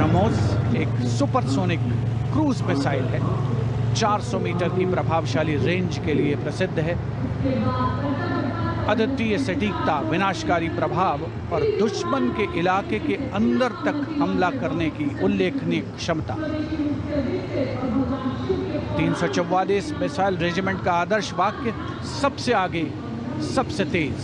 ब्रह्मोस एक supersonic cruise missile है, 400 metre की प्रभावशाली रेंज के लिए प्रसिद्ध है। अद्वितीय सटीकता, विनाशकारी प्रभाव और दुश्मन के इलाके के अंदर तक हमला करने की उल्लेखनीय क्षमता। 344 मिसाइल रेजिमेंट का आदर्श वाक्य, सबसे आगे, सबसे तेज।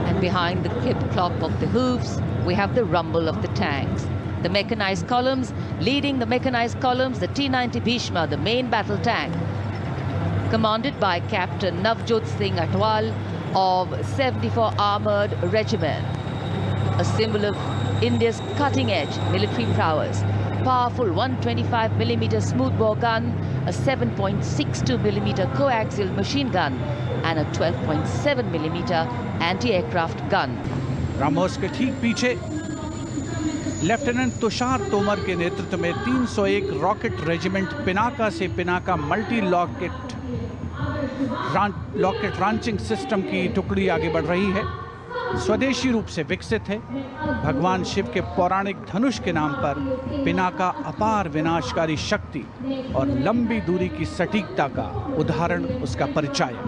And behind the clip-clop of the hoofs, we have the rumble of the tanks. The mechanized columns, leading the mechanized columns, the T-90 Bhishma, the main battle tank, commanded by Captain Navjot Singh Atwal of 74 Armored Regiment, a symbol of India's cutting-edge military prowess. Powerful 125mm smoothbore gun, a 7.62mm coaxial machine gun, and a 12.7mm anti-aircraft gun. BrahMos के ठीक पीछे lieutenant Tushar Tomar के नेतृत्व में 301 rocket regiment Pinaka से Pinaka multi locket launching system की टुकड़ी आगे बढ़ रही है। स्वदेशी रूप से विकसित है। भगवान शिव के पौराणिक धनुष के नाम पर पिनाका अपार विनाशकारी शक्ति और लंबी दूरी की सटीकता का उदाहरण, उसका परिचायक।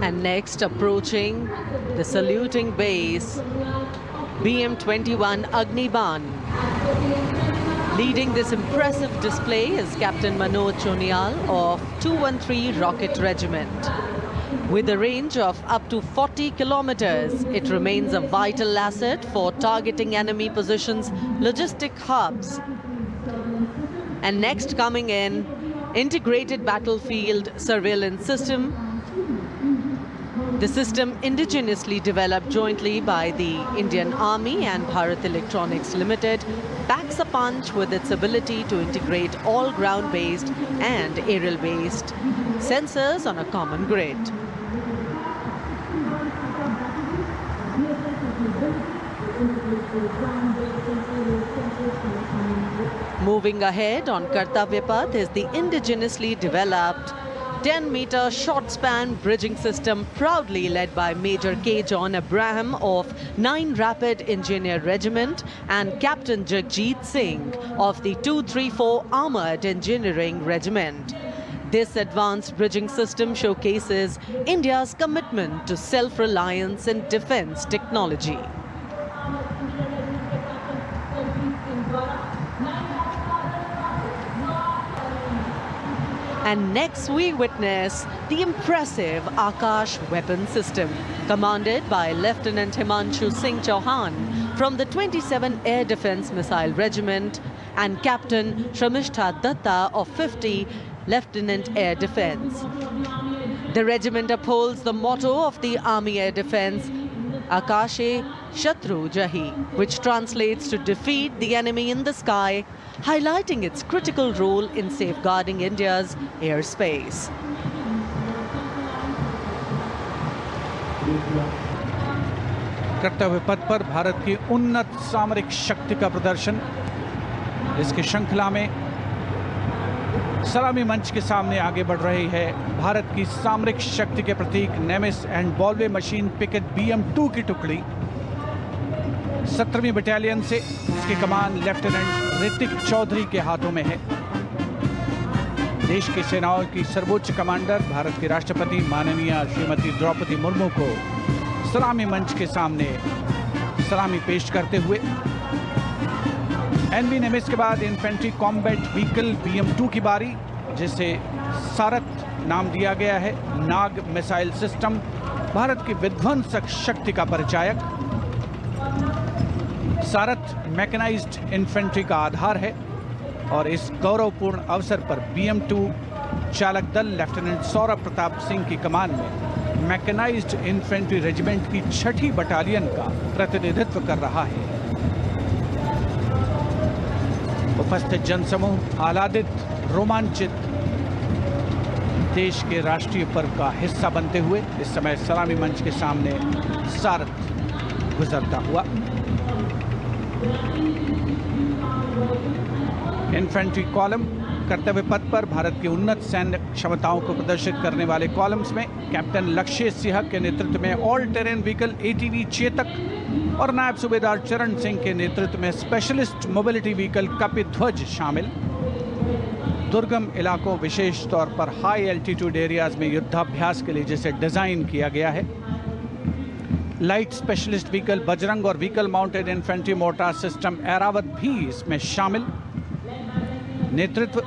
And next, approaching the saluting base, BM-21 Agniban. Leading this impressive display is Captain Manoj Chonial of 213 Rocket Regiment. With a range of up to 40 kilometers, it remains a vital asset for targeting enemy positions, logistic hubs. And next coming in, integrated battlefield surveillance system. The system indigenously developed jointly by the Indian Army and Bharat Electronics Limited packs a punch with its ability to integrate all ground-based and aerial-based sensors on a common grid. Moving ahead on Kartavya Path is the indigenously developed 10-meter short-span bridging system, proudly led by Major K. John Abraham of 9 Rapid Engineer Regiment and Captain Jagjit Singh of the 234 Armored Engineering Regiment. This advanced bridging system showcases India's commitment to self-reliance in defense technology. And next we witness the impressive Akash weapon system, commanded by Lieutenant Himanshu Singh Chauhan from the 27 Air Defence Missile Regiment and Captain Shramishta Datta of 50 Lieutenant Air Defence. The regiment upholds the motto of the Army Air Defence, Akashe Shatru Jahi, which translates to defeat the enemy in the sky, highlighting its critical role in safeguarding India's airspace. कर्तव्य पथ पर भारत की उन्नत सामरिक शक्ति का प्रदर्शन। इसकी श्रृंखला में सलामी मंच के सामने आगे बढ़ रही है भारत की सामरिक शक्ति के प्रतीक नेमिस एंड बॉलवे मशीन पिकेट BM-2 की टुकड़ी। 17वीं बटालियन से इसकी कमान लेफ्टिनेंट ऋतिक चौधरी के हाथों में है। देश की सेनाओं की सर्वोच्च कमांडर भारत के राष्ट्रपति माननीय श्रीमती द्रौपदी मुर्मू को सलामी मंच के सामने सलामी पेश करते हुए NV नेमिस के बाद इन्फेंट्री कॉम्बैट व्हीकल BM-2 की बारी, जिसे सारथ नाम दिया गया है। नाग मिसाइल सिस्टम भारत की विध्वंसक शक्ति का परिचायक। सारथ मैकेनाइज्ड इन्फेंट्री का आधार है और इस गौरवपूर्ण अवसर पर BM-2 चालक दल लेफ्टिनेंट सौरभ प्रताप सिंह की कमान में मैकेनाइज्ड इन्फेंट्री रेजिमेंट की 6ठी बटालियन का प्रतिनिधित्व कर रहा है। उपस्थित जनसमूह आह्लादित, रोमांचित, देश के राष्ट्रीय पर्व का हिस्सा बनते हुए इस समय सलामी मंच के सामने सारथ गुजरता हुआ। इन्फेंट्री कॉलम कर्तव्य पथ पर भारत की उन्नत सैन्य क्षमताओं को प्रदर्शित करने वाले कॉलम्स में कैप्टन लक्ष्य सिंह के नेतृत्व में all terrain vehicle ATV Chetak और नायब सूबेदार चरण सिंह के नेतृत्व में स्पेशलिस्ट मोबिलिटी व्हीकल कपिध्वज शामिल। दुर्गम इलाकों, विशेष तौर पर हाई एल्टीट्यूड एरियाज में युद्धाभ्यास के लिए जिसे डिजाइन किया गया है। लाइट स्पेशलिस्ट व्हीकल बजरंग और vehicle mounted infantry mortar system Airavat भी इसमें शामिल। नेतृत्व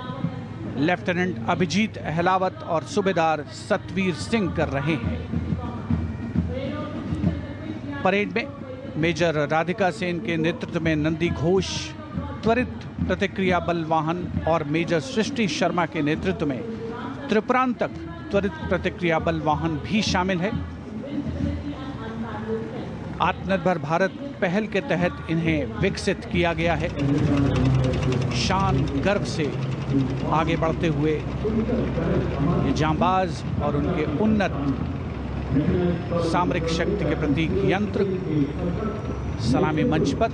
लेफ्टिनेंट अभिजीत अहलावत और सूबेदार सतवीर सिंह कर रहे हैं। परेड में मेजर राधिका सेन के नेतृत्व में नंदी घोष, त्वरित प्रतिक्रिया बल वाहन और मेजर सृष्टि शर्मा के नेतृत्व में त्रिपुरांतक त्वरित प्रतिक्रिया बल वाहन भी शामिल है। आत्मनिर्भर भारत पहल के तहत इन्हें विकसित किया गया है। शान गर्व से आगे बढ़ते हुए ये जांबाज और उनके उन्नत सामरिक शक्ति के प्रतीक यंत्र सलामी मंच पर